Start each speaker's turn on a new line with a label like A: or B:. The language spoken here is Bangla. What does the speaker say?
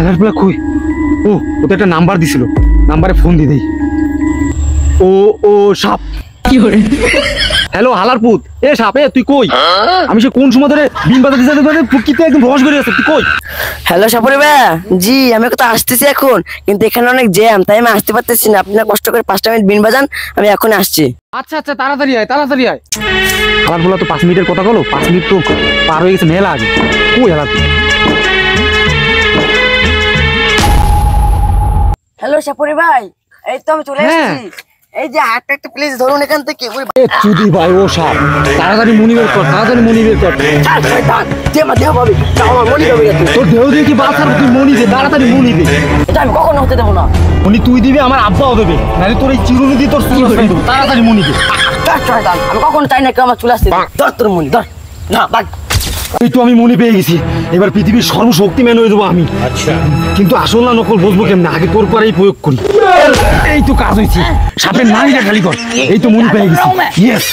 A: হালারপুলা কই? ও তো একটা নাম্বার দিছিল, নাম্বারে ফোন দি দেই। ও ও সাপ কি করে? হ্যালো হালারপুত, এ সাপ, এ তুই কই? আমি সে কোন সময় ধরে বিন বাজাতে যেতে যেতে ফুটকিতে একদম রস বেরিয়ে আছে, তুই কই?
B: হ্যালো সাপুরে ভাই, জি আমি কোথাও আসতেছি এখন, কিন্তু এখানে অনেক জ্যাম, তাই আমি আসতে পারতেছি না। আপনারা কষ্ট করে 5টা মিনিট বিন বাজান, আমি এখন আসছি।
A: আচ্ছা আচ্ছা, তাড়াতাড়ি আয়, তাড়াতাড়ি আয়। হালারপুলা তো 5 মিনিটের কথা বলো, 5 মিনিট তো পার হয়ে গেছে মেলা আগে। কই হালারপুত?
B: হ্যালো সাপুরে ভাই, এই তো আমি চলে এসেছি। এই যে একটা প্লিজ ধরুন এখান থেকে।
A: এ চুদি ভাই, ও সাপ, তাড়াতাড়ি মনি বের কর, তাড়াতাড়ি মনি বের কর। তোর দেহ দিয়ে কি বাঁচার? তুই মনি দে, তাড়াতাড়ি মনি দে।
B: এটা আমি কখনো হতে দেবো না।
A: মনি তুই দিবি, আমার আব্বাও দেবে, নাহলে তোর এই চিরুনি দিয়ে তোর চুল ফেলে দেবো। তাড়াতাড়ি মনি দে।
B: আমি কখনো চাই না কেউ আমার চলে আসতে। ধর তোর মনি ধর। না বাদ।
A: এই তো আমি মনে পেয়ে গেছি, এবার পৃথিবীর সর্বশক্তিমান হয়ে যাবো আমি। আচ্ছা, কিন্তু আসল না নকল বলবো কেমনে? আগে তোর পরেই প্রয়োগ করি। এই তো কাজ হয়েছে, সাপের নাড়িটা খালি কর। এই তো মনে পেয়ে গেছি। ইয়েস।